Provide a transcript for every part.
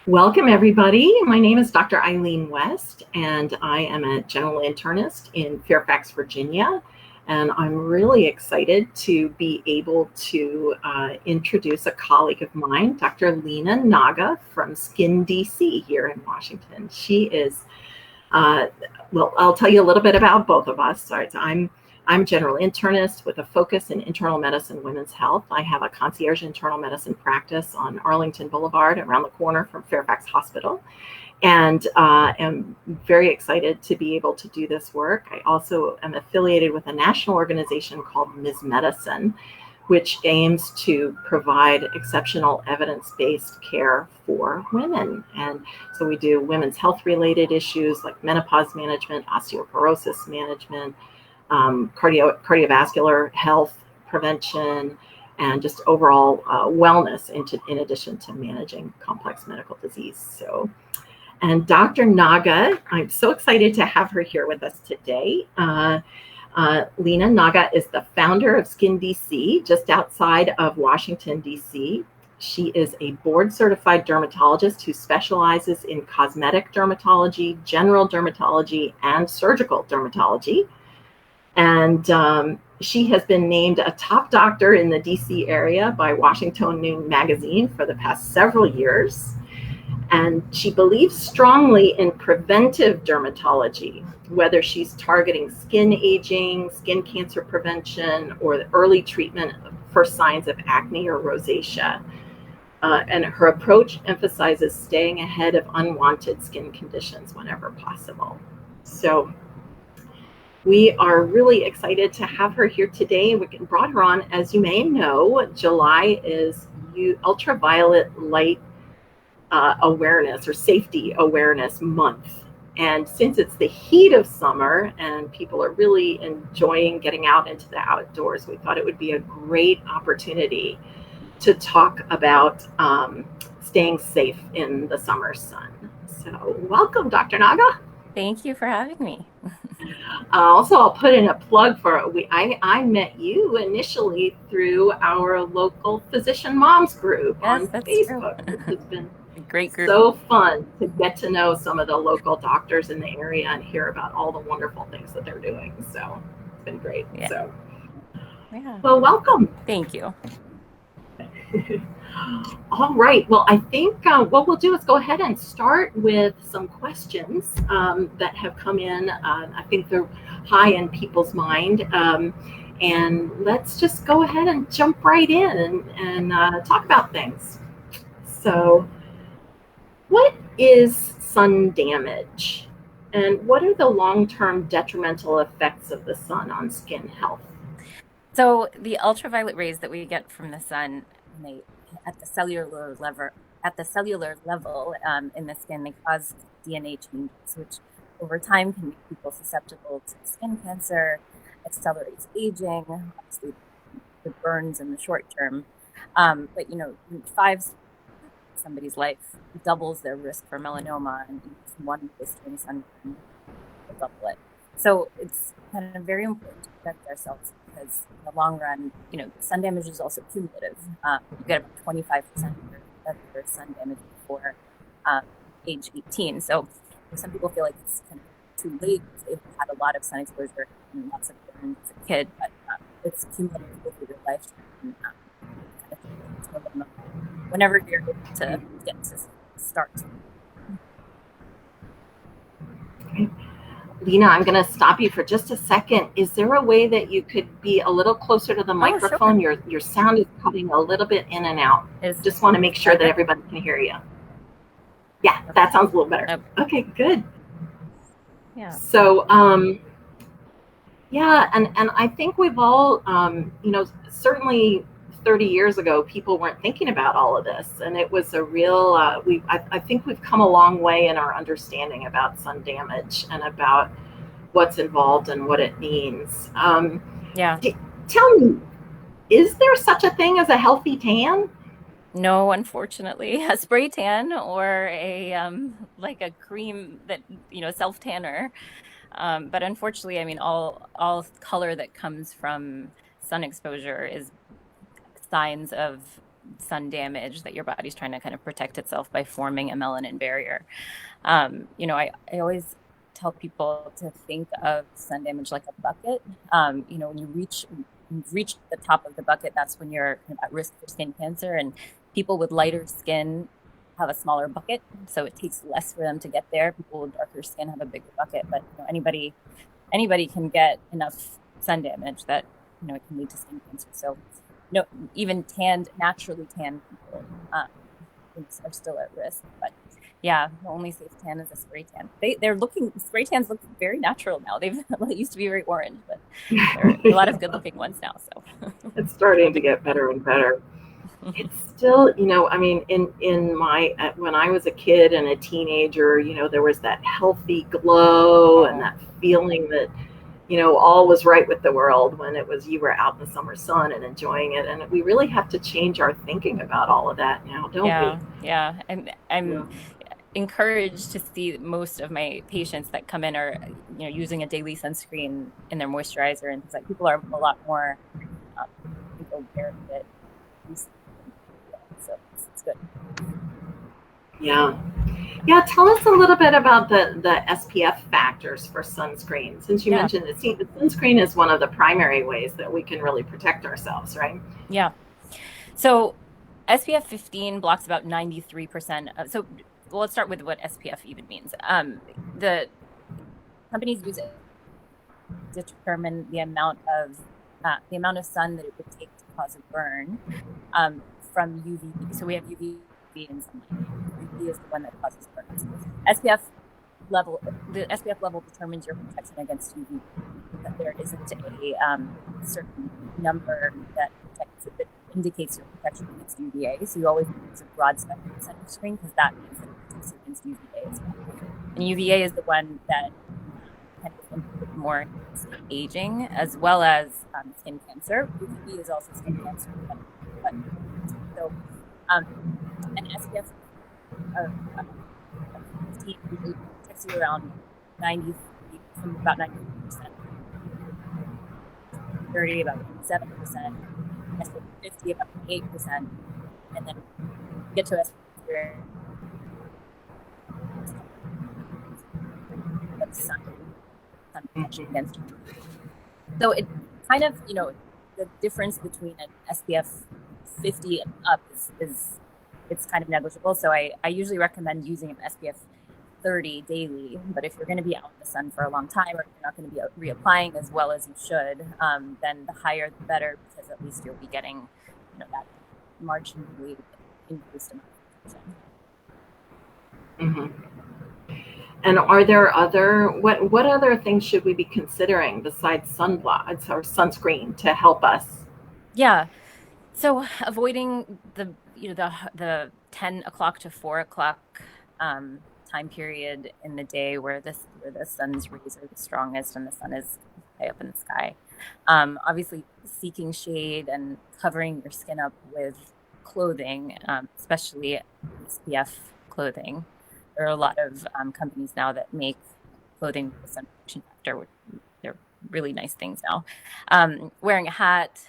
Welcome, everybody. My name is Dr. Eileen West, and I am a general internist in Fairfax, Virginia. And I'm really excited to be able to introduce a colleague of mine, Dr. Lina Naga from SkinDC here in Washington. She is, well, I'll tell you a little bit about both of us. So I'm a general internist with a focus in internal medicine, women's health. I have a concierge internal medicine practice on Arlington Boulevard around the corner from Fairfax Hospital, and am very excited to be able to do this work. I also am affiliated with a national organization called Ms. Medicine, which aims to provide exceptional evidence-based care for women. And so we do women's health-related issues like menopause management, osteoporosis management, cardiovascular health prevention, and just overall wellness in addition to managing complex medical disease. So, and Dr. Naga, I'm so excited to have her here with us today. Lina Naga is the founder of SkinDC, just outside of Washington, D.C. She is a board-certified dermatologist who specializes in cosmetic dermatology, general dermatology, and surgical dermatology. And she has been named a top doctor in the DC area by Washington Magazine for the past several years. And she believes strongly in preventive dermatology, whether she's targeting skin aging, skin cancer prevention, or the early treatment for signs of acne or rosacea. And her approach emphasizes staying ahead of unwanted skin conditions whenever possible. So we are really excited to have her here today. We brought her on, as you may know, July is ultraviolet light awareness or safety awareness month. And since it's the heat of summer and people are really enjoying getting out into the outdoors, we thought it would be a great opportunity to talk about staying safe in the summer sun. So welcome, Dr. Naga. Thank you for having me. Also, I'll put in a plug for I met you initially through our local physician moms group on That's Facebook. true. It's been A great group. so fun to get to know some of the local doctors in the area and hear about all the wonderful things that they're doing. So it's been great. Yeah. So, Yeah. well, welcome. Thank you. All right. Well, I think what we'll do is go ahead and start with some questions that have come in. I think they're high in people's mind. And let's just go ahead and jump right in and talk about things. So, what is sun damage? And what are the long-term detrimental effects of the sun on skin health? So the ultraviolet rays that we get from the sun, they at the cellular level in the skin, they cause DNA changes, which over time can make people susceptible to skin cancer, accelerates aging, obviously the burns in the short term. But five somebody's life doubles their risk for melanoma, and one blistering sunburn will double it. So it's kind of very important to protect ourselves because in the long run, sun damage is also cumulative. You get about 25% of your sun damage before age 18. So some people feel like it's kind of too late. They've had a lot of sun exposure and lots of burns as a kid, but it's cumulative over your lifetime. Whenever you're able to get to start. Okay. Lina, I'm going to stop you for just a second. Is there a way that you could be a little closer to the microphone? Sure. Your sound is cutting a little bit in and out. Just want to make sure that everybody can hear you. Yeah, that sounds a little better. Okay, good. Yeah. So, yeah, and I think we've all, certainly 30 years ago, people weren't thinking about all of this, and it was a real. I think we've come a long way in our understanding about sun damage and about what's involved and what it means. Yeah. Tell me, is there such a thing as a healthy tan? No, unfortunately, a spray tan or a like a cream that self tanner. But unfortunately, I mean, all color that comes from sun exposure is signs of sun damage that your body's trying to kind of protect itself by forming a melanin barrier. I always tell people to think of sun damage like a bucket. When you reach the top of the bucket, that's when you're kind of at risk for skin cancer. And people with lighter skin have a smaller bucket, so it takes less for them to get there. People with darker skin have a bigger bucket, but anybody can get enough sun damage that it can lead to skin cancer. So even naturally tanned people are still at risk. But yeah, the only safe tan is a spray tan. Spray tans look very natural now. They used to be very orange, but there are a lot of good looking ones now. So it's starting to get better and better. It's still, I mean, in my when I was a kid and a teenager, there was that healthy glow and that feeling that all was right with the world when it was you were out in the summer sun and enjoying it. And we really have to change our thinking about all of that now, don't we? Yeah. I'm encouraged to see most of my patients that come in are using a daily sunscreen in their moisturizer and things like. People are a lot more aware of it. So it's good. Yeah. Tell us a little bit about the SPF factors for sunscreen. Since you mentioned it, the sunscreen is one of the primary ways that we can really protect ourselves, right? Yeah. So SPF 15 blocks about 93% of. So let's start with what SPF even means. The companies use it to determine the amount of sun that it would take to cause a burn from UVB. So we have UVB and sunlight. UVB is the one that causes burns. The SPF level determines your protection against UVB. That there isn't a certain number that indicates your protection against UVA. So you always use a broad spectrum sunscreen because that means that it protects against UVA as well. And UVA is the one that kind of implicated more against aging as well as skin cancer. UVB is also skin cancer. So an SPF of 15 usually protects you around 90 from about 90%, 30 about 7%, SPF 50 about 8%, and then get to SPF sun protection against. So it kind of the difference between an SPF 50 and up is it's kind of negligible. So I usually recommend using an SPF 30 daily, but if you're going to be out in the sun for a long time or you're not going to be reapplying as well as you should, then the higher the better, because at least you'll be getting that marginally increased amount of protection. Mm-hmm. And are there what other things should we be considering besides sunblock or sunscreen to help us? Yeah. So avoiding the 10 o'clock to 4 o'clock time period in the day where the sun's rays are the strongest and the sun is high up in the sky. Obviously, seeking shade and covering your skin up with clothing, especially SPF clothing. There are a lot of companies now that make clothing with sun protection factor. They're really nice things now. Wearing a hat,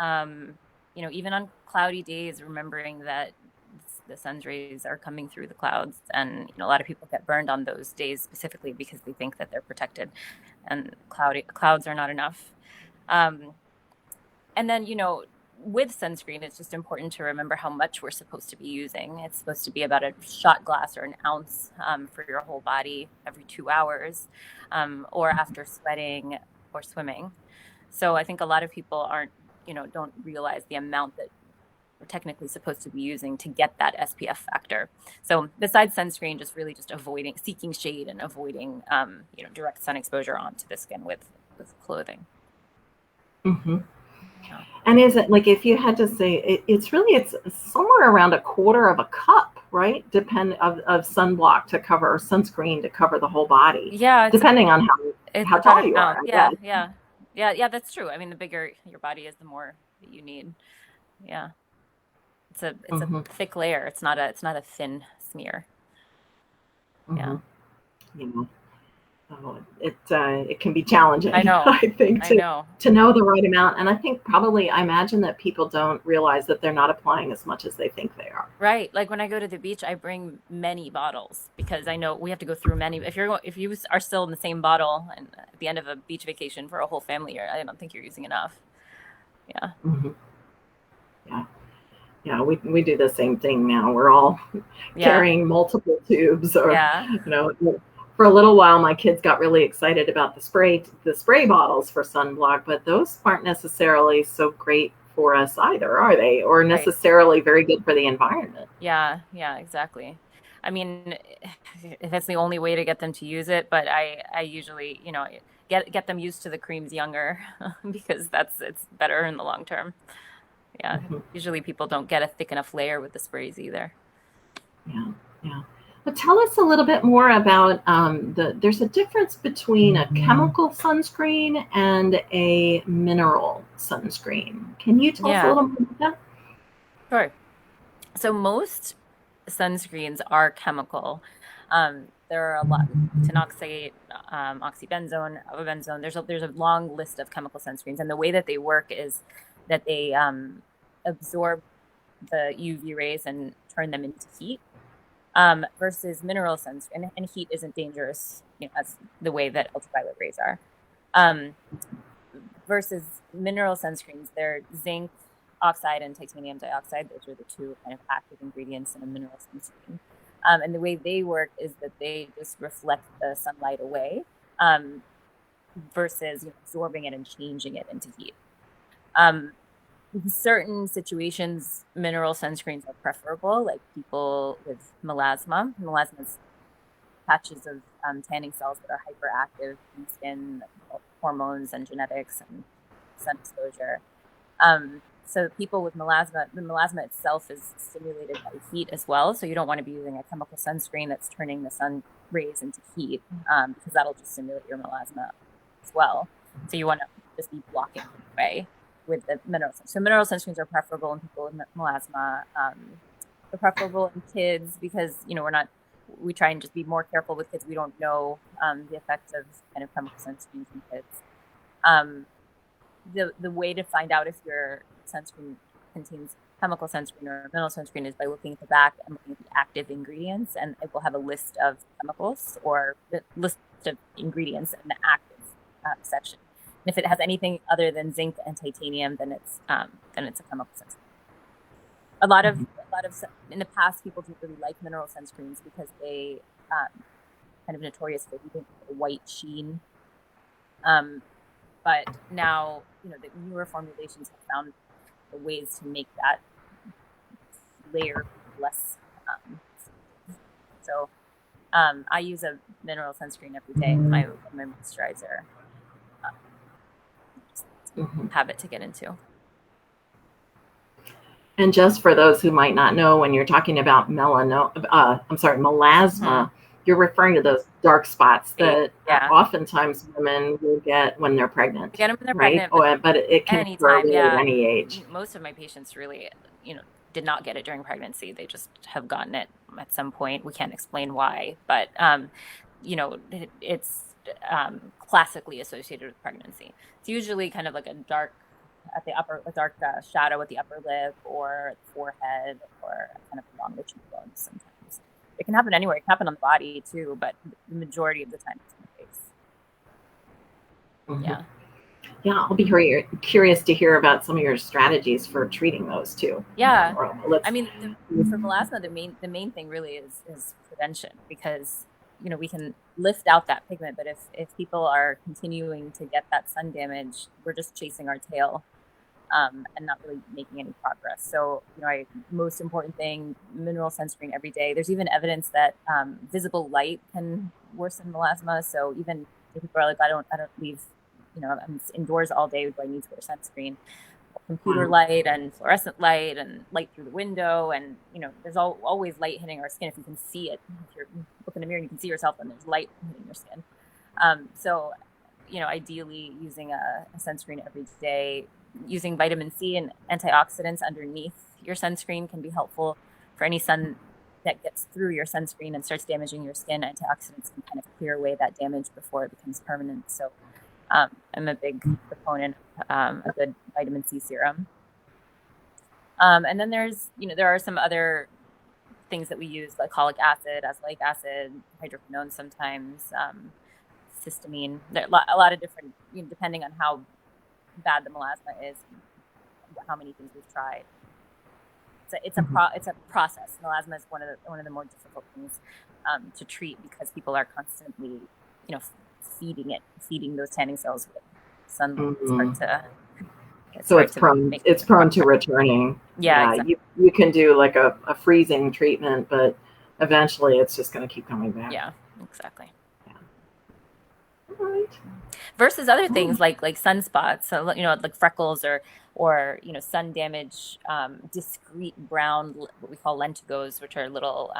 even on cloudy days, remembering that the sun's rays are coming through the clouds, and a lot of people get burned on those days specifically because they think that they're protected, and clouds are not enough. And then with sunscreen, it's just important to remember how much we're supposed to be using. It's supposed to be about a shot glass or an ounce for your whole body every 2 hours, or after sweating or swimming. So I think a lot of people don't realize the amount that we're technically supposed to be using to get that SPF factor. So besides sunscreen, just seeking shade and avoiding direct sun exposure onto the skin with clothing. Mm-hmm. And is it like, if you had to say, it's somewhere around a quarter of a cup, right? of sunblock to cover, or sunscreen to cover the whole body. Yeah, depending on how tall you are. Yeah, that's true. I mean, the bigger your body is, the more that you need. Yeah, it's a thick layer. It's not a thin smear. Mm-hmm. Yeah. It can be challenging. I know. I think I know. to know the right amount, and I think probably I imagine that people don't realize that they're not applying as much as they think they are. Right. Like when I go to the beach, I bring many bottles because I know we have to go through many. If you are still in the same bottle and at the end of a beach vacation for a whole family, I don't think you're using enough. Yeah. Mm-hmm. Yeah. Yeah, we do the same thing now. We're all Yeah. carrying multiple tubes, or Yeah. for a little while, my kids got really excited about the spray bottles for sunblock, but those aren't necessarily so great for us either, are they? Or Right. necessarily very good for the environment. Yeah. Yeah, exactly. I mean, if that's the only way to get them to use it, but I usually, get them used to the creams younger because it's better in the long term. Yeah. Mhm. Usually people don't get a thick enough layer with the sprays either. Yeah, yeah. But tell us a little bit more about there's a difference between a chemical sunscreen and a mineral sunscreen. Can you tell us a Yeah. little more about that? Sure. So most sunscreens are chemical. There are a lot, tinoxate, oxybenzone, avobenzone. There's a long list of chemical sunscreens, and the way that they work is that they absorb the UV rays and turn them into heat. Versus mineral sunscreen, and heat isn't dangerous, as the way that ultraviolet rays are. Um, versus mineral sunscreens, they're zinc oxide and titanium dioxide. Those are the two kind of active ingredients in a mineral sunscreen. And the way they work is that they just reflect the sunlight away, versus absorbing it and changing it into heat. In certain situations, mineral sunscreens are preferable, like people with melasma. Melasma is patches of tanning cells that are hyperactive in skin, hormones and genetics and sun exposure. So people with melasma, the melasma itself is stimulated by heat as well. So you don't want to be using a chemical sunscreen that's turning the sun rays into heat, because that'll just stimulate your melasma as well. So you want to just be blocking it away with the mineral sunscreen. So mineral sunscreens are preferable in people with melasma. They're preferable in kids because we try and just be more careful with kids. We don't know the effects of kind of chemical sunscreens in kids. The way to find out if your sunscreen contains chemical sunscreen or mineral sunscreen is by looking at the back and looking at the active ingredients, and it will have a list of chemicals or the list of ingredients in the active section. And if it has anything other than zinc and titanium, then it's a chemical sunscreen. A lot of in the past, people didn't really like mineral sunscreens because they kind of notorious for leaving a white sheen. But now, the newer formulations have found ways to make that layer less. So I use a mineral sunscreen every day. My moisturizer. Habit to get into. And just for those who might not know, when you're talking about melasma, you're referring to those dark spots that oftentimes women will get when they're pregnant. They get them when they're right? pregnant, But it can occur really at any age. Most of my patients really, did not get it during pregnancy. They just have gotten it at some point. We can't explain why, but it's classically associated with pregnancy. It's usually kind of like a dark shadow at the upper lip or the forehead or kind of along the cheekbones sometimes. It can happen anywhere. It can happen on the body too, but the majority of the time it's in the face. Mm-hmm. Yeah. Yeah, I'll be curious to hear about some of your strategies for treating those too. Yeah. I mean, for melasma, the main thing really is prevention, because we can lift out that pigment, but if people are continuing to get that sun damage, we're just chasing our tail. And not really making any progress. So, most important thing, mineral sunscreen every day. There's even evidence that visible light can worsen melasma. So even if people are like, I don't leave, I'm indoors all day, do I need to wear sunscreen? Computer light and fluorescent light and light through the window, and there's always light hitting our skin if you can see it. If you look in the mirror and you can see yourself, and there's light hitting your skin. So ideally using a sunscreen every day. Using vitamin C and antioxidants underneath your sunscreen can be helpful for any sun that gets through your sunscreen and starts damaging your skin, antioxidants can kind of clear away that damage before it becomes permanent. So I'm a big proponent of a good vitamin C serum. And then there are some other things that we use, like glycolic acid, azelaic acid, hydroquinone sometimes, histamine. There are a lot of different, depending on how bad the melasma is, and how many things we've tried. It's a process. Melasma is one of the more difficult things to treat because people are constantly, feeding those tanning cells with sunlight. So it's prone to returning. Yeah, exactly. You can do like a freezing treatment, but eventually it's just going to keep coming back. Yeah, exactly. Yeah. All right. Versus other things like sunspots, so like freckles or sun damage, discrete brown, what we call lentigos, which are little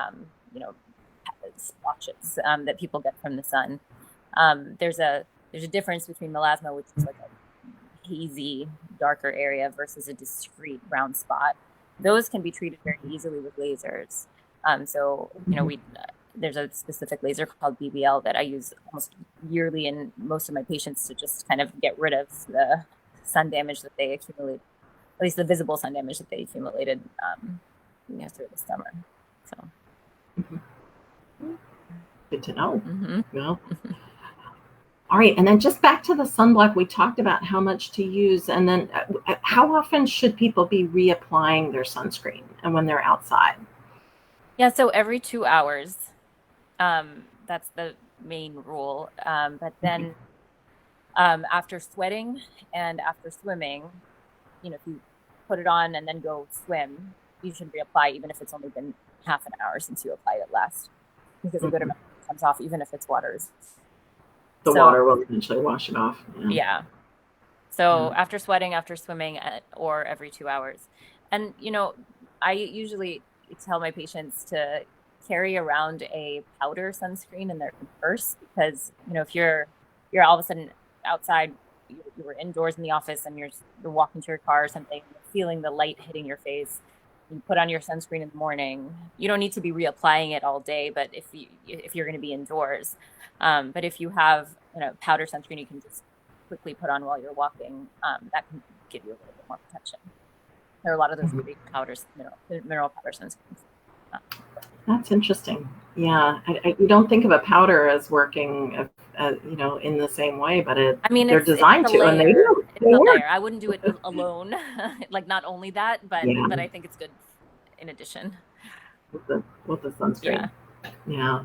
splotches that people get from the sun. There's a difference between melasma, which is like a hazy, darker area, versus a discrete brown spot. Those can be treated very easily with lasers. There's a specific laser called BBL that I use almost yearly in most of my patients to just kind of get rid of the sun damage that they accumulate, at least the visible sun damage that they accumulated through the summer. So. Good to know. Well. All right, and then just back to the sunblock, we talked about how much to use, and then how often should people be reapplying their sunscreen and when they're outside? Yeah, so every 2 hours, that's the main rule. But then after sweating and after swimming, if you put it on and then go swim, you should reapply even if it's only been half an hour since you applied it last, because a good amount comes off even if it's waters. The water will eventually wash it off. Yeah. So after sweating, after swimming, or every 2 hours. And, I usually tell my patients to carry around a powder sunscreen in their purse, because, if you're all of a sudden outside, you were indoors in the office and you're walking to your car or something, feeling the light hitting your face, you put on your sunscreen in the morning. You don't need to be reapplying it all day, but if you're going to be indoors, but if you have powder sunscreen, you can just quickly put on while you're walking. That can give you a little bit more protection. There are a lot of those great powders, mineral powder sunscreens. That's interesting. Yeah, you don't think of a powder as working, in the same way, but they're designed to, and they do. It's a layer. I wouldn't do it alone. Like not only that, but I think it's good in addition. With the sunscreen. Yeah.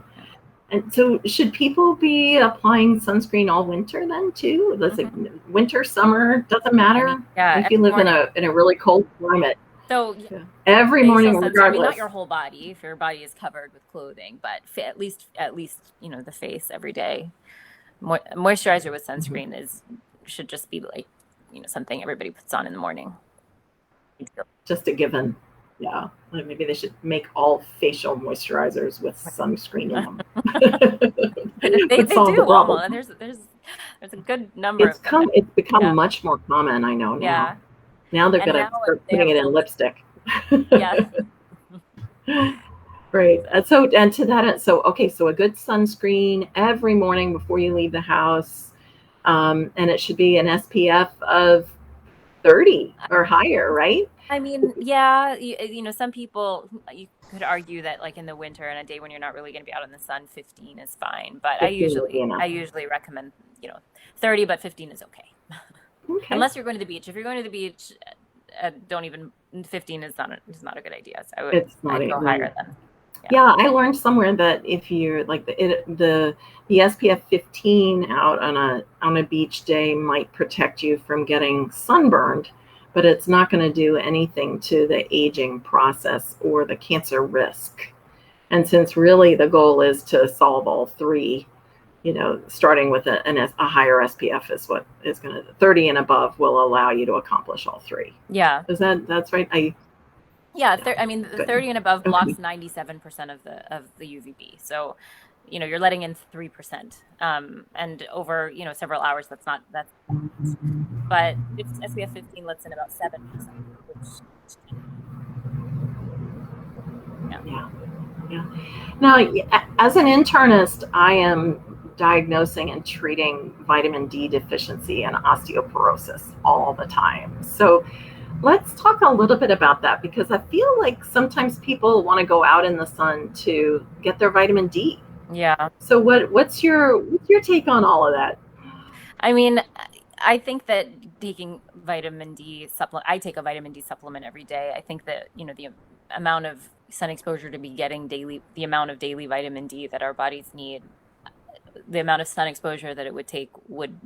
And so should people be applying sunscreen all winter then too? Let's say winter, summer, doesn't matter. If you live in a really cold climate. So every morning, regardless. Not your whole body, if your body is covered with clothing, but at least the face every day. Moisturizer with sunscreen should just be like something everybody puts on in the morning. Just a given. Yeah, maybe they should make all facial moisturizers with sunscreen in them. they do. Almost. There's a good number. It's become much more common. I know now. Yeah. Now they're going to start putting it in lipstick. Yeah. Great. So a good sunscreen every morning before you leave the house, and it should be an SPF of 30 or higher, right? I mean, yeah, some people, you could argue that like in the winter and a day when you're not really going to be out in the sun, 15 is fine. But I usually recommend 30, but 15 is okay. Unless you're going to the beach. If you're going to the beach, 15 is not a good idea. So I'd go higher then. Yeah, I learned somewhere that if you're like the SPF 15 out on a beach day might protect you from getting sunburned, but it's not going to do anything to the aging process or the cancer risk. And since really the goal is to solve all three, starting with a higher SPF is what is going to 30 and above will allow you to accomplish all three. Yeah, that's right. 30 and above blocks 97% of the UVB. So, you're letting in 3%, and over several hours. But SPF 15 lets in about 7%. Yeah. Now, as an internist, I am diagnosing and treating vitamin D deficiency and osteoporosis all the time. So let's talk a little bit about that, because I feel like sometimes people want to go out in the sun to get their vitamin D. Yeah. So what's your take on all of that? I mean, I think that taking vitamin D supplement, I take a vitamin D supplement every day. I think that, the amount of sun exposure to be getting daily, the amount of daily vitamin D that our bodies need, the amount of sun exposure that it would take would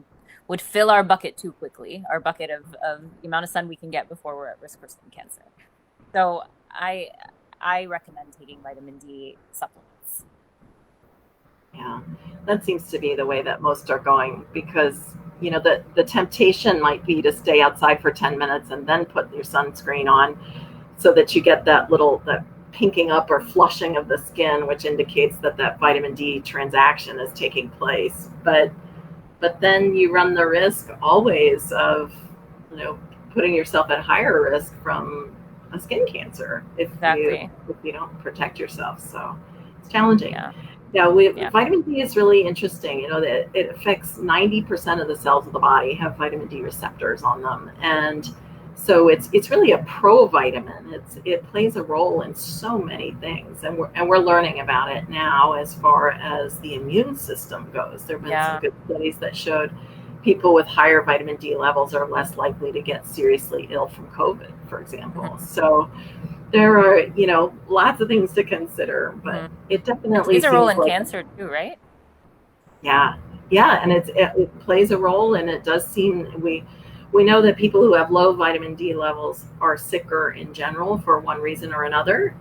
fill our bucket too quickly, our bucket of the amount of sun we can get before we're at risk for skin cancer. So I recommend taking vitamin D supplements. Yeah, that seems to be the way that most are going, because the temptation might be to stay outside for 10 minutes and then put your sunscreen on, so that you get that pinking up or flushing of the skin, which indicates that that vitamin D transaction is taking place. But then you run the risk always of you know putting yourself at higher risk from a skin cancer Exactly. if you don't protect yourself. So it's challenging. Yeah. Yeah, Yeah. vitamin D is really interesting. That it affects 90% of the cells of the body have vitamin D receptors on them, and so it's really a provitamin. It plays a role in so many things, and we're learning about it now as far as the immune system goes. There have been some Yeah. good studies that showed people with higher vitamin D levels are less likely to get seriously ill from COVID, for example. Mhm. So there are, lots of things to consider, but Mhm. it It definitely plays a role seems in like, cancer too, right? yeah, yeah, and it plays a role, and it does seem we know that people who have low vitamin D levels are sicker in general for one reason or another,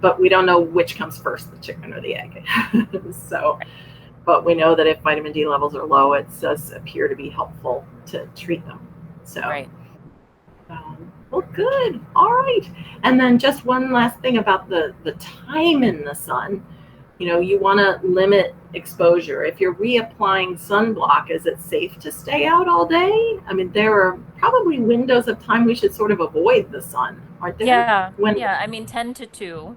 but we don't know which comes first, the chicken or the egg. So, but we know that if vitamin D levels are low, it does appear to be helpful to treat them. So. Right. Well, good. All right. And then just one last thing about the time in the sun. You want to limit exposure. If you're reapplying sunblock, is it safe to stay out all day? I mean, there are probably windows of time we should sort of avoid the sun, aren't there? Yeah. When. Yeah. I mean, 10 to 2,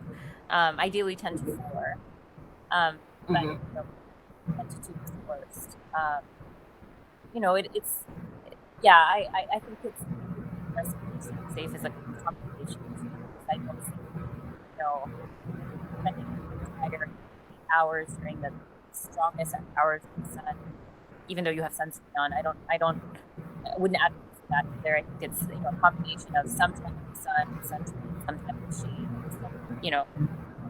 ideally 10 to 4. But Mhm. 10 to 2 is the worst. It's, yeah, I think it's recipe to stay safe is a combination of things. I don't think, you know, spending the entire 8 hours during the strongest hours of the sun, even though you have sunscreen on, I wouldn't advocate for that either. I think it's, a combination of some time in the sun, sunshine, some time in the shade, some, you know,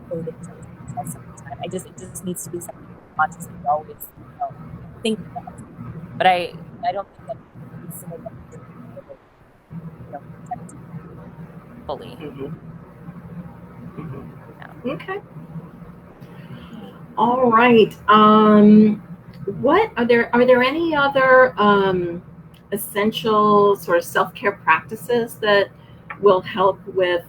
clothing to test some of the time. It just needs to be something consciously always, think about. But I don't think that every single temperature will, protect you fully. Mhm. Mhm. Yeah. Okay. Yeah. All right. What are there any other essential sort of self-care practices that will help with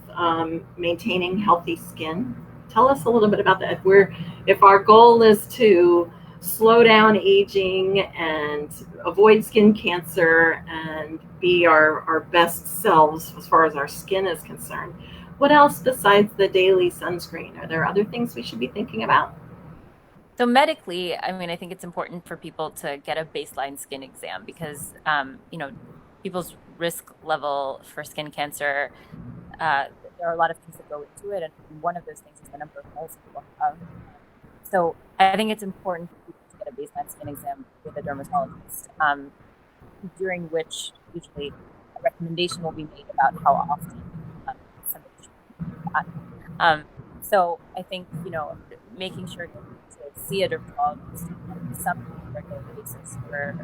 maintaining healthy skin? Tell us a little bit about that. If our goal is to slow down aging and avoid skin cancer and be our best selves as far as our skin is concerned, what else besides the daily sunscreen? Are there other things we should be thinking about? So medically, I mean, I think it's important for people to get a baseline skin exam because, people's risk level for skin cancer, uh, there are a lot of things that go into it, and one of those things is the number of moles people have. So I think it's important for people to get a baseline skin exam with a dermatologist, during which usually a recommendation will be made about how often somebody should do that. Um, so I think, making sure to see a dermatologist on some regular basis for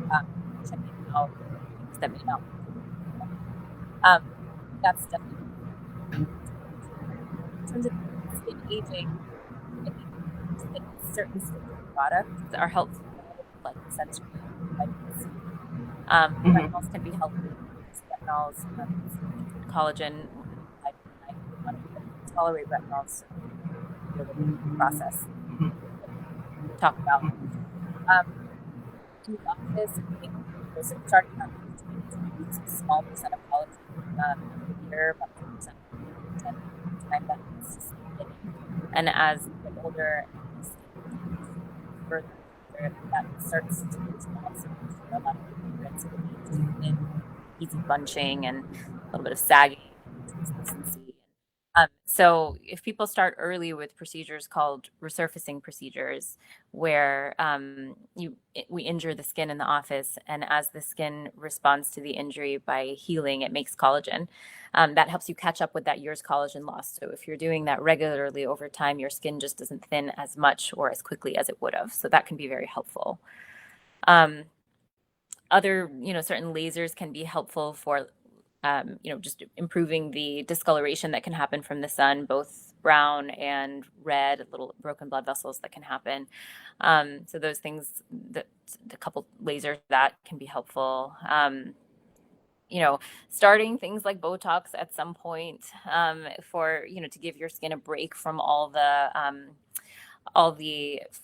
checking out things that may not be doing. That's definitely in terms of skin aging. I think certain sticky products are helpful, like sunscreen, vitamin C. Mm-hmm. Retinols can be helpful. Retinols, collagen. I would want to tolerate retinols, so deal with the process talk about. Um, in the office, I think starting out to use a small percent of collagen a year, about 2% of the time that needs to sink in. And as you get older and the skin becomes further and further, that starts to be responsible for a lot of the appearance changes within easy bunching and a little bit of sagging and translucency. So if people start early with procedures called resurfacing procedures, where we injure the skin in the office, and as the skin responds to the injury by healing, it makes collagen. That helps you catch up with that year's collagen loss. So if you're doing that regularly over time, your skin just doesn't thin as much or as quickly as it would have. So that can be very helpful. Other, certain lasers can be helpful for just improving the discoloration that can happen from the sun, both brown and red, little broken blood vessels that can happen. So those things, the couple lasers that can be helpful. Starting things like Botox at some point for, to give your skin a break from all the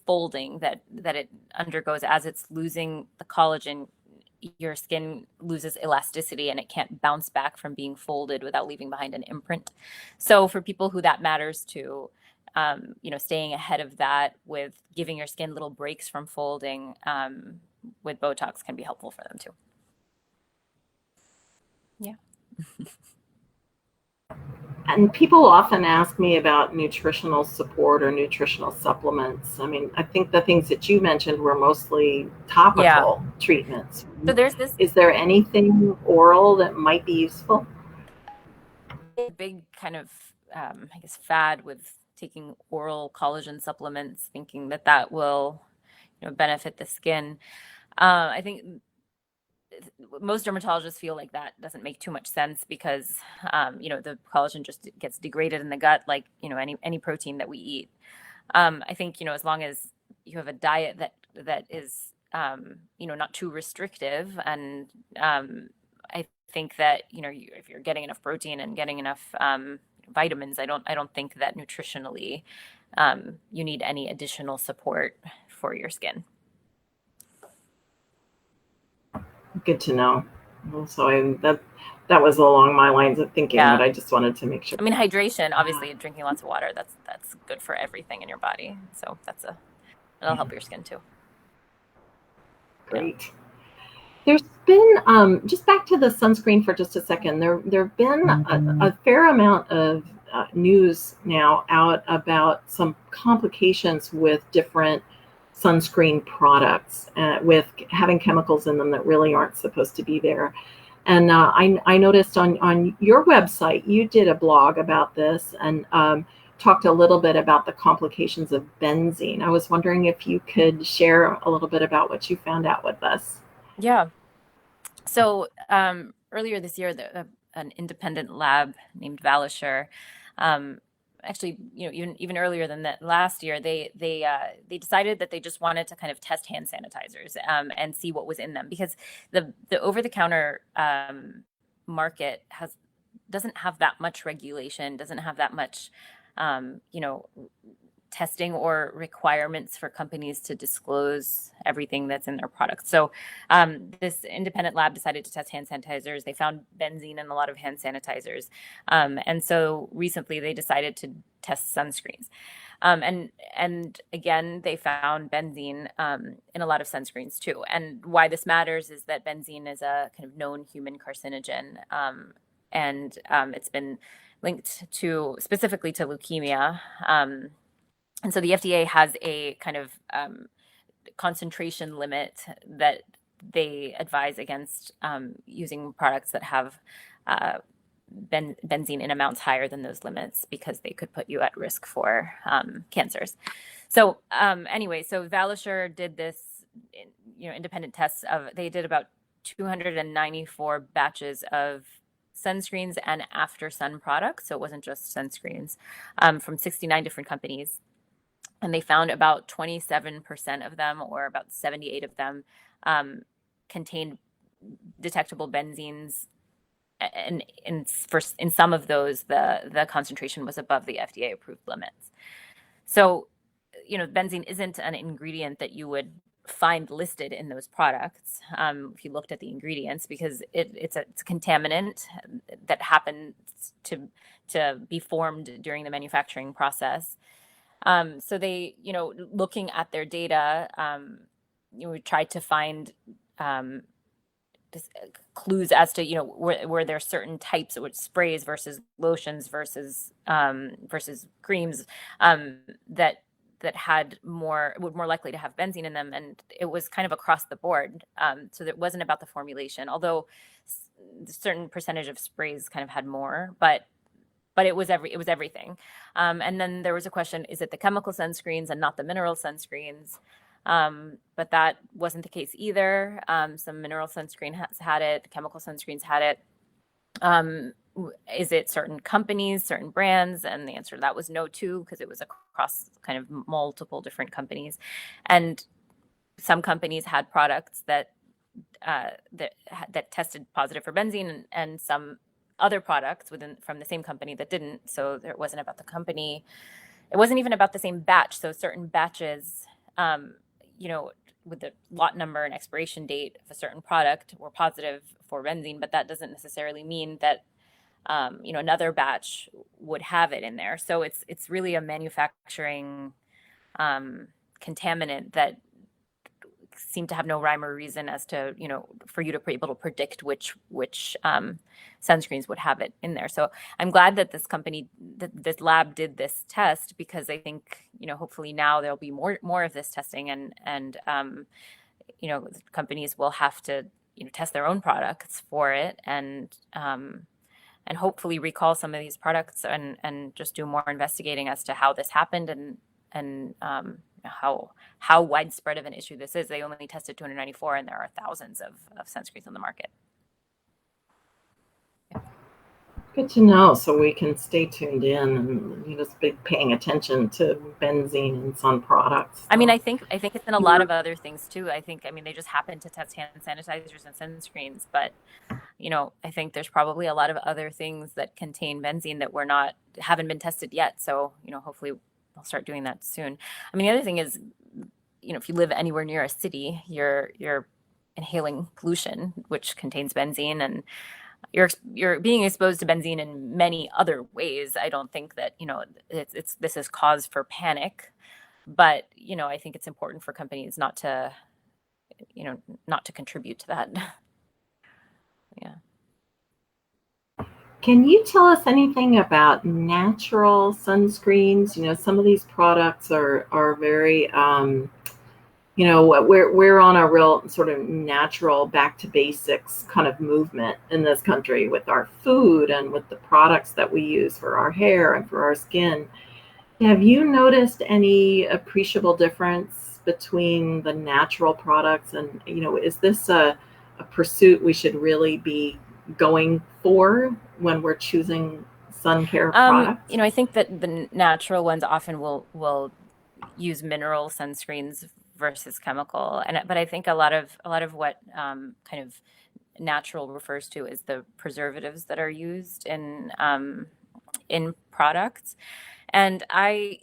folding that it undergoes as it's losing the collagen. Your skin loses elasticity and it can't bounce back from being folded without leaving behind an imprint. So for people who that matters to, staying ahead of that with giving your skin little breaks from folding with Botox can be helpful for them too. Yeah. And people often ask me about nutritional support or nutritional supplements. I mean, I think the things that you mentioned were mostly topical treatments. So there's this. Is there anything oral that might be useful? Big kind of, fad with taking oral collagen supplements, thinking that will, benefit the skin. I think most dermatologists feel like that doesn't make too much sense because, the collagen just gets degraded in the gut, like, any protein that we eat. I think, as long as you have a diet that is, not too restrictive. And I think that, if you're getting enough protein and getting enough vitamins, I don't think that nutritionally you need any additional support for your skin. Good to know. So that was along my lines of thinking, but I just wanted to make sure. I mean, hydration, obviously, drinking lots of water, that's good for everything in your body. So that'll help your skin too. Great. Yeah. There's been, just back to the sunscreen for just a second, there have been a fair amount of news now out about some complications with different sunscreen products with having chemicals in them that really aren't supposed to be there. And I noticed on your website, you did a blog about this and talked a little bit about the complications of benzene. I was wondering if you could share a little bit about what you found out with us. Yeah. So earlier this year, an independent lab named Valisher, actually, even earlier than that, last year, they decided that they just wanted to kind of test hand sanitizers and see what was in them, because the over-the-counter market doesn't have that much regulation, doesn't have that much testing or requirements for companies to disclose everything that's in their products. So this independent lab decided to test hand sanitizers. They found benzene in a lot of hand sanitizers. And so recently they decided to test sunscreens. And again, they found benzene in a lot of sunscreens too. And why this matters is that benzene is a kind of known human carcinogen. And it's been linked specifically to leukemia. And so the FDA has a kind of concentration limit that they advise against using products that have benzene in amounts higher than those limits, because they could put you at risk for cancers. So anyway, so Valisher did this, independent tests they did about 294 batches of sunscreens and after sun products. So it wasn't just sunscreens from 69 different companies. And they found about 27% of them, or about 78 of them, contained detectable benzenes. And in some of those, the concentration was above the FDA approved limits. So, benzene isn't an ingredient that you would find listed in those products if you looked at the ingredients, because it's a contaminant that happens to be formed during the manufacturing process. So they, looking at their data, we tried to find clues as to, were there certain types of sprays versus lotions versus creams that had would more likely to have benzene in them, and it was kind of across the board. So it wasn't about the formulation, although a certain percentage of sprays kind of had more, but it was everything. And then there was a question: is it the chemical sunscreens and not the mineral sunscreens? But that wasn't the case either. Some mineral sunscreen had it, chemical sunscreens had it. Is it certain companies, certain brands? And the answer to that was no too, because it was across kind of multiple different companies. And some companies had products that tested positive for benzene, and some other products from the same company that didn't. So it wasn't about the company. It wasn't even about the same batch. So certain batches, with the lot number and expiration date of a certain product were positive for benzene, but that doesn't necessarily mean that another batch would have it in there. So it's really a manufacturing contaminant that seem to have no rhyme or reason as to, for you to be able to predict which sunscreens would have it in there. So I'm glad that this lab did this test, because I think, hopefully now there'll be more of this testing, and companies will have to, test their own products for it, and hopefully recall some of these products, and just do more investigating as to how this happened, and how widespread of an issue this is. They only tested 294, and there are thousands of sunscreens on the market. Good to know, so we can stay tuned in and just be paying attention to benzene in sun products. I mean, I think it's in a lot of other things too. I mean, they just happen to test hand sanitizers and sunscreens, but I think there's probably a lot of other things that contain benzene that haven't been tested yet. So, hopefully I'll start doing that soon. I mean, the other thing is, if you live anywhere near a city, you're inhaling pollution, which contains benzene, and you're being exposed to benzene in many other ways. I don't think that, this is cause for panic, but, I think it's important for companies not to contribute to that. Yeah. Can you tell us anything about natural sunscreens? Some of these products are very, we're on a real sort of natural back to basics kind of movement in this country with our food and with the products that we use for our hair and for our skin. Have you noticed any appreciable difference between the natural products and, is this a pursuit we should really be going for when we're choosing sun care products? I think that the natural ones often will use mineral sunscreens versus chemical, but I think a lot of what kind of natural refers to is the preservatives that are used in products. And I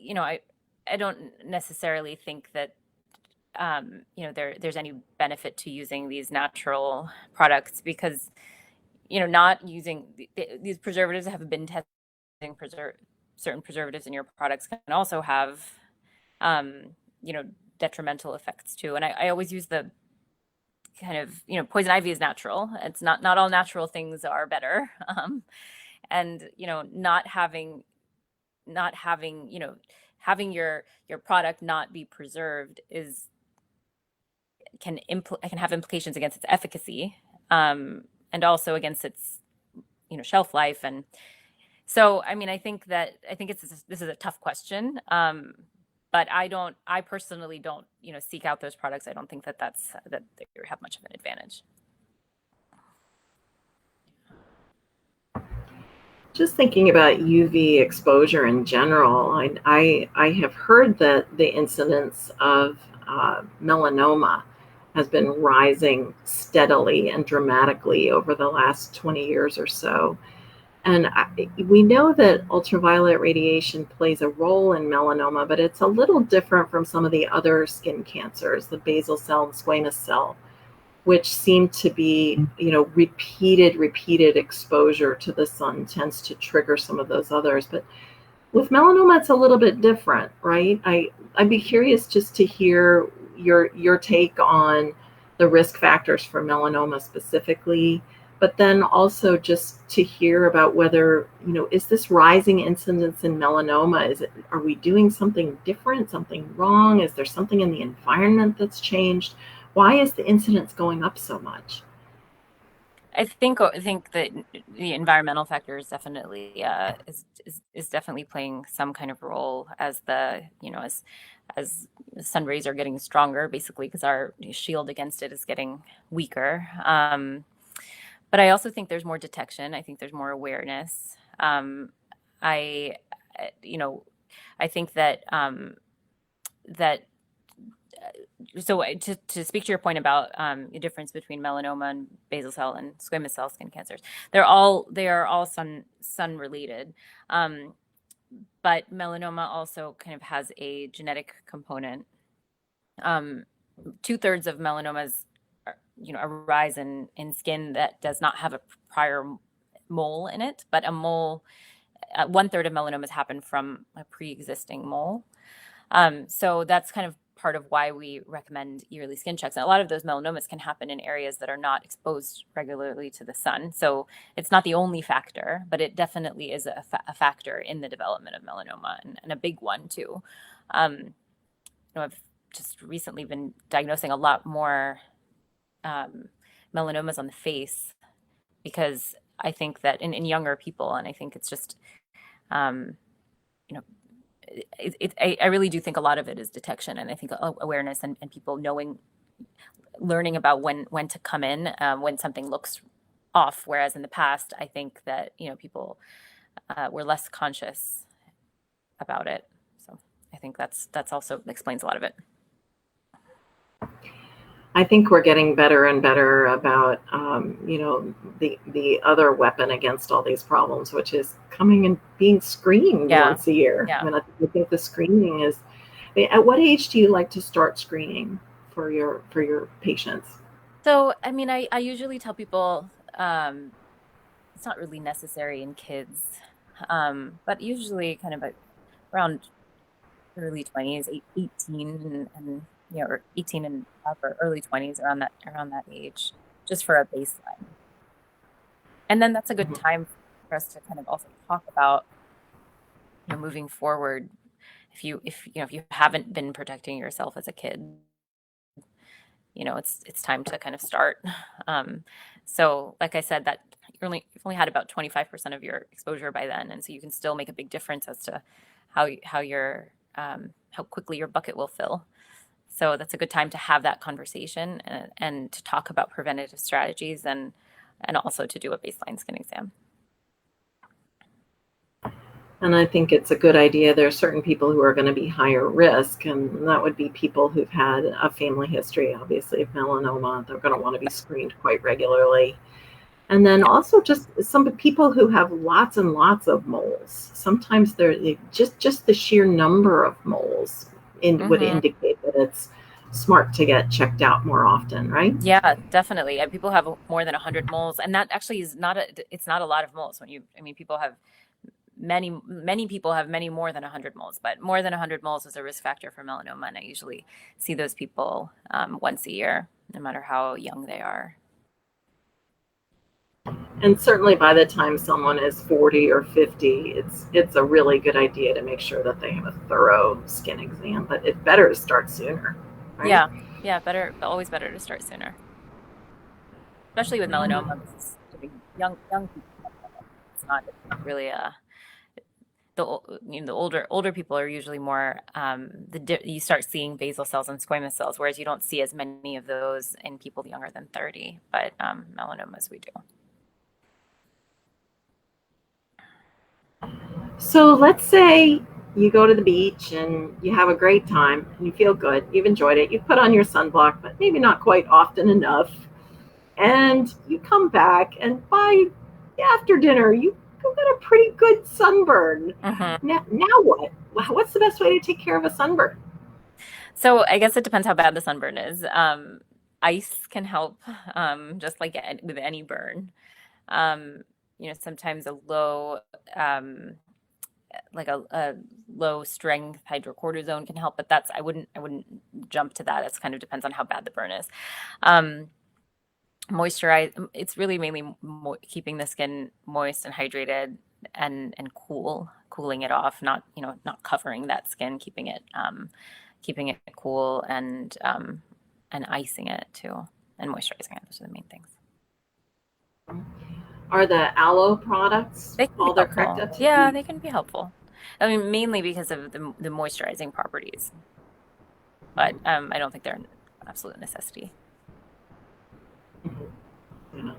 don't necessarily think that there's any benefit to using these natural products, because not using these preservatives have been testing certain preservatives in your products can also have detrimental effects too. And I always use the kind of, poison ivy is natural. It's not all natural things are better. And not having having your product not be preserved can have implications against its efficacy, and also against its shelf life. And so, I mean, I think this is a tough question, but I personally don't seek out those products. I don't think that they have much of an advantage. Just thinking about UV exposure in general, I have heard that the incidence of melanoma has been rising steadily and dramatically over the last 20 years or so. And we know that ultraviolet radiation plays a role in melanoma, but it's a little different from some of the other skin cancers, the basal cell and squamous cell, which seem to be, repeated exposure to the sun tends to trigger some of those others. But with melanoma, it's a little bit different, right? I'd be curious just to hear your take on the risk factors for melanoma specifically, but then also just to hear about whether, is this rising incidence in melanoma? Are we doing something different, something wrong? Is there something in the environment that's changed? Why is the incidence going up so much? I think that the environmental factor is definitely is definitely playing some kind of role as as the sun rays are getting stronger, basically because our shield against it is getting weaker. But I also think there's more detection. I think there's more awareness. I you know I think that that so to speak to your point about the difference between melanoma and basal cell and squamous cell skin cancers, they are all sun related, but melanoma also kind of has a genetic component. 2/3 of melanomas arise in skin that does not have a prior mole in it, but a mole. 1/3 of melanomas happen from a pre-existing mole. So that's kind of part of why we recommend yearly skin checks. And a lot of those melanomas can happen in areas that are not exposed regularly to the sun. So it's not the only factor, but it definitely is a factor in the development of melanoma, and a big one too. I've just recently been diagnosing a lot more melanomas on the face, because I think that in younger people, and I think it's just, you know, I really do think a lot of it is detection, and I think awareness and people learning about when to come in when something looks off. Whereas in the past, I think that people were less conscious about it. So I think that's also explains a lot of it. I think we're getting better and better about, the other weapon against all these problems, which is coming and being screened once a year. Yeah. I mean, I think the screening is. At what age do you like to start screening for your patients? So, I mean, I usually tell people it's not really necessary in kids, but usually kind of around early 20s, 18 and or 18 and up, or early 20s, around that age, just for a baseline. And then that's a good time for us to kind of also talk about moving forward. If you haven't been protecting yourself as a kid, it's time to kind of start. So like I said, that you've only had about 25% of your exposure by then, and so you can still make a big difference as to how quickly your bucket will fill. So that's a good time to have that conversation and to talk about preventative strategies, and also to do a baseline skin exam. And I think it's a good idea. There are certain people who are going to be higher risk, and that would be people who've had a family history, obviously, of melanoma. They're going to want to be screened quite regularly. And then also just some people who have lots and lots of moles. Sometimes just the sheer number of moles would indicate that it's smart to get checked out more often, right? Yeah, definitely. And people have more than 100 moles, and that actually is it's not a lot of moles. People have many people have many more than 100 moles, but more than 100 moles is a risk factor for melanoma, and I usually see those people once a year, no matter how young they are. And certainly by the time someone is 40 or 50, it's a really good idea to make sure that they have a thorough skin exam, but it's better to start sooner, right? Yeah, always better to start sooner, especially with melanoma. This is young people. It's not really the older people are usually more you start seeing basal cells and squamous cells, whereas you don't see as many of those in people younger than 30, but melanomas we do. So let's say you go to the beach and you have a great time and you feel good, you've enjoyed it, you put on your sunblock, but maybe not quite often enough, and you come back, and by after dinner you got a pretty good sunburn. Now what? What's the best way to take care of a sunburn? So I guess it depends how bad the sunburn is. Ice can help, just like with any burn. Sometimes a low like a low strength hydrocortisone can help, but I wouldn't jump to that. It kind of depends on how bad the burn is. Moisturize, it's really mainly keeping the skin moist and hydrated and cooling it off, not not covering that skin, keeping it cool and icing it too, and moisturizing it. Those are the main things. Are the aloe products all the correct? Yeah, they can be helpful. I mean, mainly because of the moisturizing properties, but I don't think they're an absolute necessity. Yeah.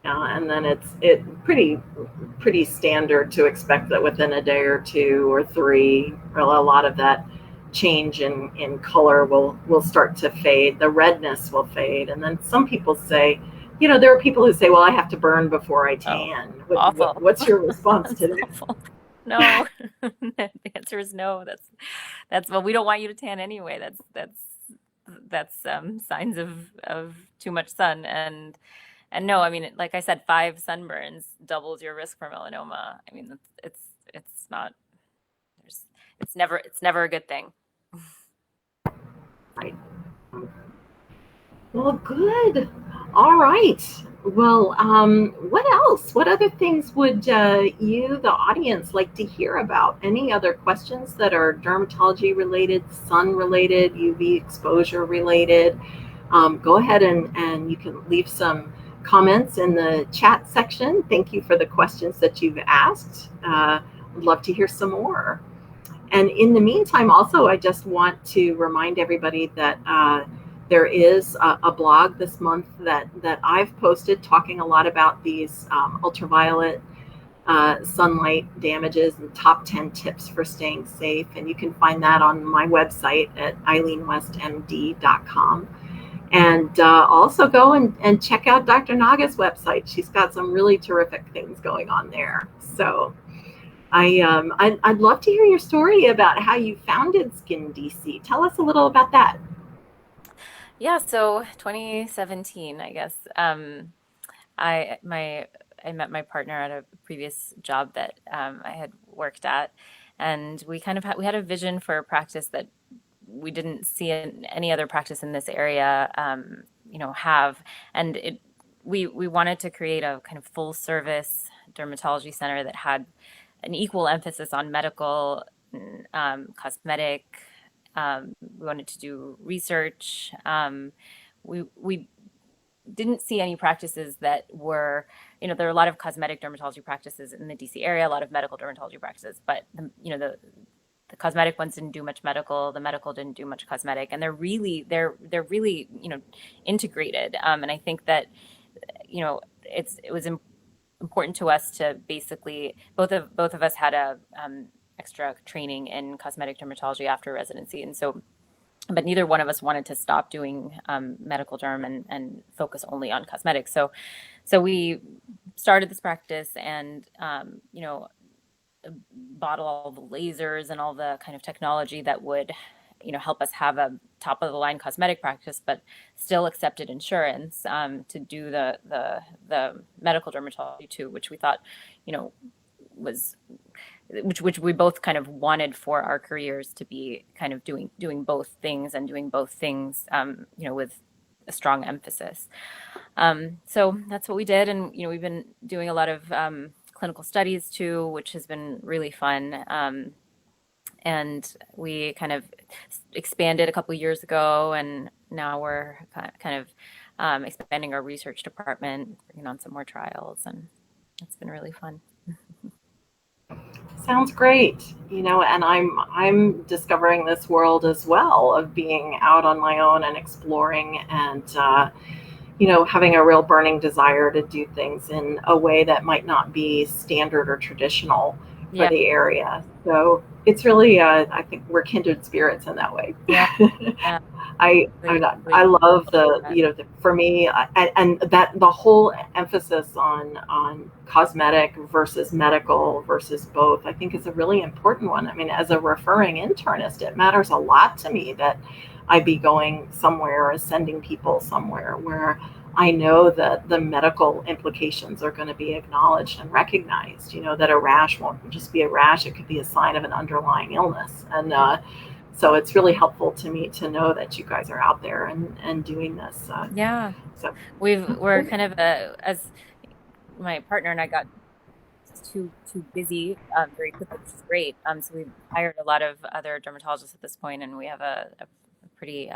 Yeah, and then it's pretty standard to expect that within a day or two or three, a lot of that change in color will start to fade. The redness will fade, and then some people say, there are people who say, well, I have to burn before I tan. Awful. What's your response to that? Awful. No. The answer is no. That's well, we don't want you to tan anyway. That's signs of too much sun, and no, I mean, like I said, 5 sunburns doubles your risk for melanoma. I mean, it's not, it's never a good thing. Right. Well, good. All right. Well, what else? What other things would you, the audience, like to hear about? Any other questions that are dermatology related, sun related, UV exposure related? Go ahead and you can leave some comments in the chat section. Thank you for the questions that you've asked. I'd love to hear some more. And in the meantime, also, I just want to remind everybody that there is a blog this month that I've posted talking a lot about these ultraviolet sunlight damages and top 10 tips for staying safe. And you can find that on my website at eileenwestmd.com. And also go and check out Dr. Naga's website. She's got some really terrific things going on there. So I'd love to hear your story about how you founded SkinDC. Tell us a little about that. Yeah, so 2017, I guess. I met my partner at a previous job that I had worked at, and we had a vision for a practice that we didn't see any other practice in this area, have, and we wanted to create a kind of full service dermatology center that had an equal emphasis on medical, cosmetic. We wanted to do research. We didn't see any practices that were, there are a lot of cosmetic dermatology practices in the DC area, a lot of medical dermatology practices, but the cosmetic ones didn't do much medical. The medical didn't do much cosmetic, and they're really integrated. And I think that it was important to us to basically both of us had a extra training in cosmetic dermatology after residency, and so, but neither one of us wanted to stop doing medical derm and focus only on cosmetics. So we started this practice and bought all the lasers and all the kind of technology that would help us have a top of the line cosmetic practice, but still accepted insurance to do the medical dermatology too, which we thought was which we both kind of wanted for our careers, to be kind of doing both things and doing both things with a strong emphasis. So that's what we did, and we've been doing a lot of clinical studies too, which has been really fun. And we kind of expanded a couple of years ago, and now we're kind of expanding our research department, bringing on some more trials, and it's been really fun. Sounds great. And I'm discovering this world as well, of being out on my own and exploring, and having a real burning desire to do things in a way that might not be standard or traditional for the area. So it's really, I think we're kindred spirits in that way. Yeah. I love for me, and that the whole emphasis on cosmetic versus medical versus both, I think is a really important one. I mean, as a referring internist, it matters a lot to me that I be going somewhere or sending people somewhere where I know that the medical implications are going to be acknowledged and recognized, that a rash won't just be a rash, it could be a sign of an underlying illness. And so it's really helpful to me to know that you guys are out there and doing this. Yeah. So We're kind of as my partner and I got too busy very quickly, which is great. So we've hired a lot of other dermatologists at this point, and we have a pretty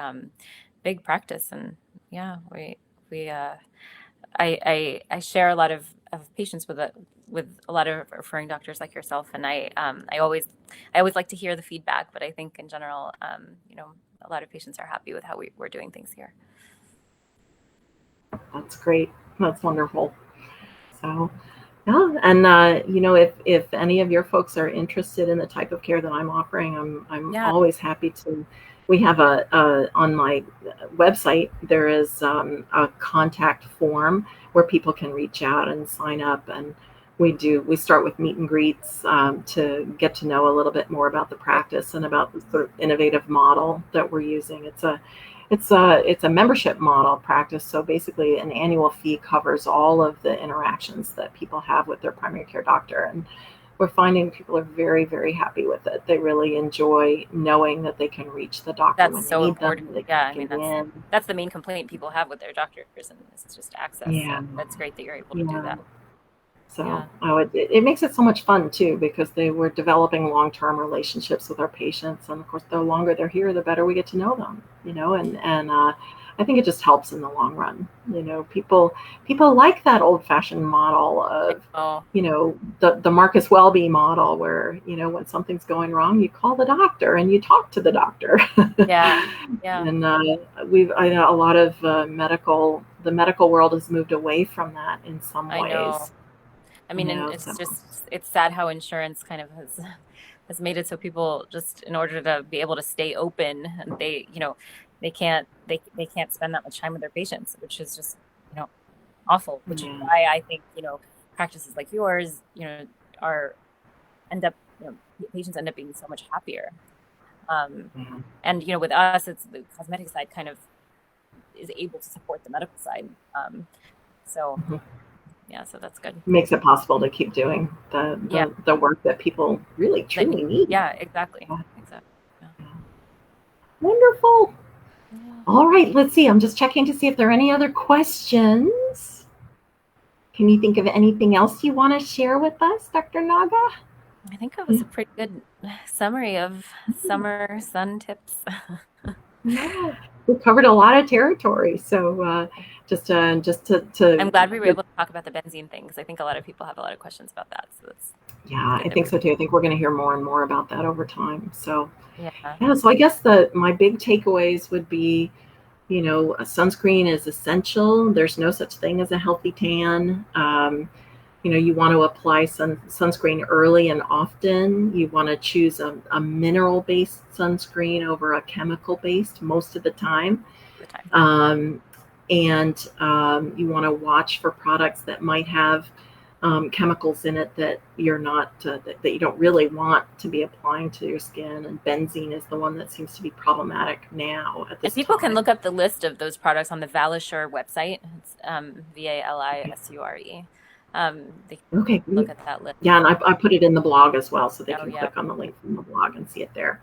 big practice. And yeah, we I share a lot of patients with a lot of referring doctors like yourself, and I always like to hear the feedback. But I think in general, a lot of patients are happy with how we're doing things here. That's great. That's wonderful. So, yeah, and if any of your folks are interested in the type of care that I'm offering, I'm always happy to. We have on my website there is a contact form where people can reach out and sign up, and we start with meet and greets to get to know a little bit more about the practice and about the sort of innovative model that we're using. It's a membership model practice. So basically an annual fee covers all of the interactions that people have with their primary care doctor. And we're finding people are very, very happy with it. They really enjoy knowing that they can reach the doctor when they need them. Yeah, I mean, that's the main complaint people have with their doctors, and it's just access. Yeah. So that's great that you're able to do that. So it makes it so much fun too, because we're developing long-term relationships with our patients, and of course, the longer they're here, the better we get to know them. And I think it just helps in the long run. People like that old-fashioned model of the Marcus Welby model, where when something's going wrong, you call the doctor and you talk to the doctor. Yeah. And I know a lot of the medical world has moved away from that in some ways. I know. I mean, and it's sad how insurance kind of has made it so people just, in order to be able to stay open, and they can't spend that much time with their patients, which is just awful. Which is why I think practices like yours patients end up being so much happier. And with us, it's the cosmetic side kind of is able to support the medical side. So. Yeah, so that's good. Makes it possible to keep doing the work that people really truly need. Yeah, exactly. Yeah. Wonderful. Yeah. All right, let's see. I'm just checking to see if there are any other questions. Can you think of anything else you want to share with us, Dr. Naga? I think it was a pretty good summary of summer sun tips. Yeah, we covered a lot of territory, so just to I'm glad we were able to talk about the benzene thing, because I think a lot of people have a lot of questions about that. So I think so too. I think we're going to hear more and more about that over time. So so I guess my big takeaways would be, a sunscreen is essential. There's no such thing as a healthy tan. You want to apply sunscreen early and often. You want to choose a mineral-based sunscreen over a chemical-based most of the time. And you want to watch for products that might have chemicals in it that you're not that you don't really want to be applying to your skin. And benzene is the one that seems to be problemack now at this time. People can look up the list of those products on the Valisure website. It's VALISURE. They can look at that list. Yeah, and I put it in the blog as well, so they can click on the link from the blog and see it there.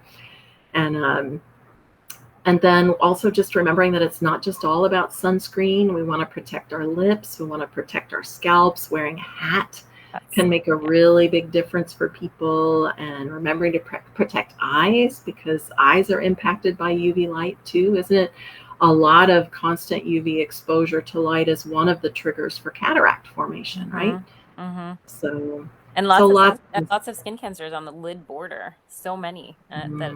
And then also just remembering that it's not just all about sunscreen. We want to protect our lips. We want to protect our scalps. Wearing a hat can make a really big difference for people. And remembering to protect eyes, because eyes are impacted by UV light too, isn't it? A lot of constant UV exposure to light is one of the triggers for cataract formation, right? Mm-hmm. So, and lots of skin cancers on the lid border. So many that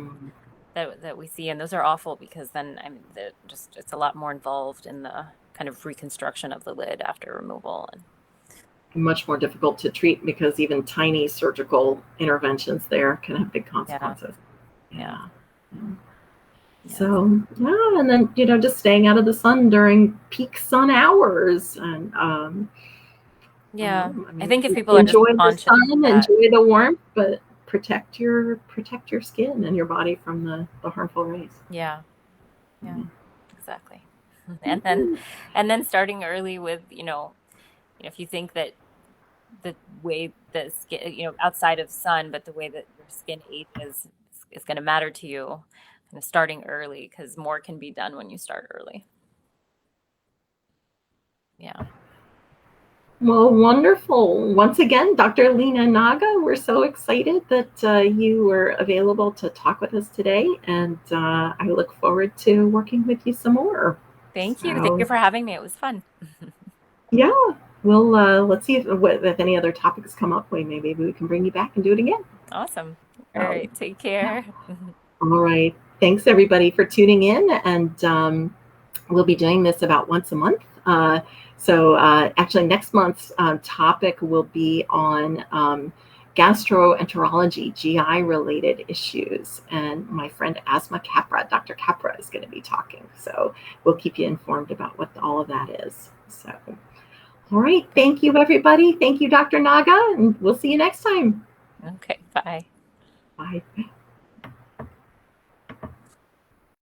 we see, and those are awful, because then it's a lot more involved in the kind of reconstruction of the lid after removal, and much more difficult to treat, because even tiny surgical interventions there can have big consequences. Yeah. So and then just staying out of the sun during peak sun hours, and I think if people enjoy are just the sun, enjoy the warmth, but protect your skin and your body from the harmful rays. Yeah, exactly. And then starting early with, if you think that the way the skin, outside of sun, but the way that your skin ages is going to matter to you, kind of starting early, because more can be done when you start early. Yeah. Well, wonderful. Once again, Dr. Lina Naga, we're so excited that you were available to talk with us today, and I look forward to working with you some more. Thank you. Thank you for having me. It was fun. Yeah, well, let's see if any other topics come up. Maybe we can bring you back and do it again. Awesome. All right. Take care. All right. Thanks, everybody, for tuning in, and we'll be doing this about once a month. So actually, next month's topic will be on gastroenterology, GI-related issues. And my friend Asma Capra, Dr. Capra, is going to be talking. So we'll keep you informed about what all of that is. So, all right. Thank you, everybody. Thank you, Dr. Naga. And we'll see you next time. Okay. Bye. Bye.